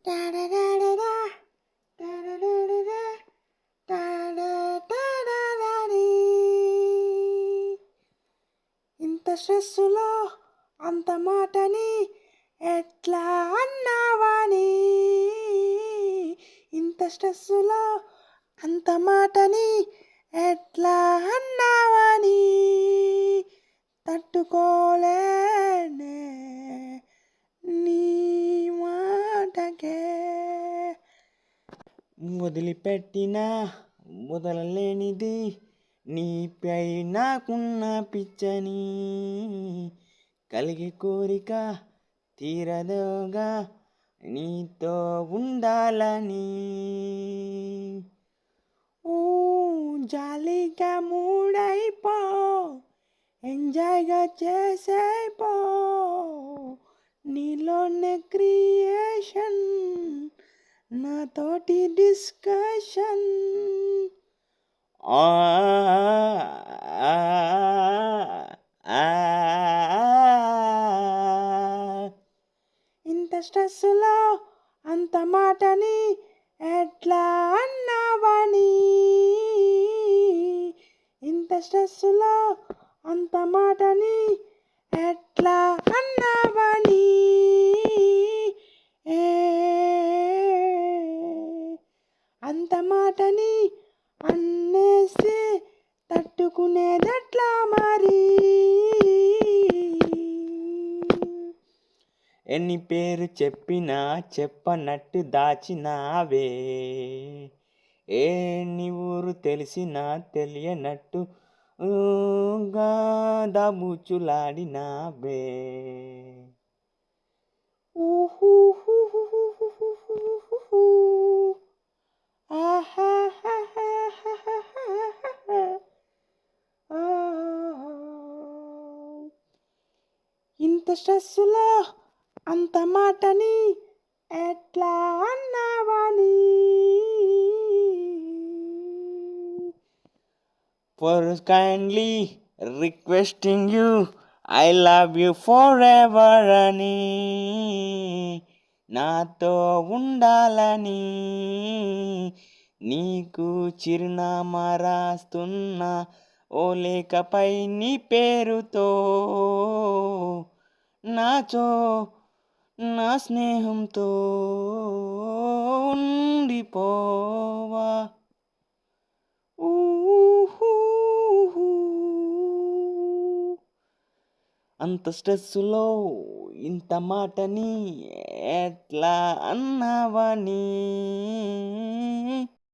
టాడడాడడా, టాడడాడడా, టాడటాడడాడి. ఇంత స్ట్రెస్సులో అంత మాటని ఎట్లా అన్నావని, ఇంత స్ట్రెస్సులో అంత మాటని ఎట్లా అన్నావని తట్టుకోలేనే నీ మాటకే. వదిలిపెట్టిన వదలలేనిది నీపై నాకున్న పిచ్చని, కలిగే కోరిక తీరదోగా నీతో ఉండాలని. జాలీగా మూడైపో, ఎంజాయ్గా చేసేపో, నీలోనే క్రియేషన్ నాతోటి డిస్కషన్. ఇంత స్ట్రెస్సులో అంత మాటని ఎట్లా అన్నావని, ఇంత స్ట్రెస్సులో అంత మాటని ఎట్లా అన్నావని. అంత మాటని అన్నేసి తట్టుకునేదట్లా మరి. ఎన్ని పేరు చెప్పినా చెప్పనట్టు దాచినావే, నీ ఊరు తెలిసినా తెలియనట్టు దాబూచులాడినావే. ఇంత స్ట్రెస్సులో అంత మాటని ఎట్లా అన్నావని. For kindly requesting you, I love you forever అని, నాతో ఉండాలని నీకు చిరునామా రాస్తున్నా ఓ లేఖపై నీ పేరుతో. నాతో నా స్నేహంతో ఉండిపోవా. అంత స్ట్రెస్సులో ఇంత మాటని ఎట్లా అన్నావని.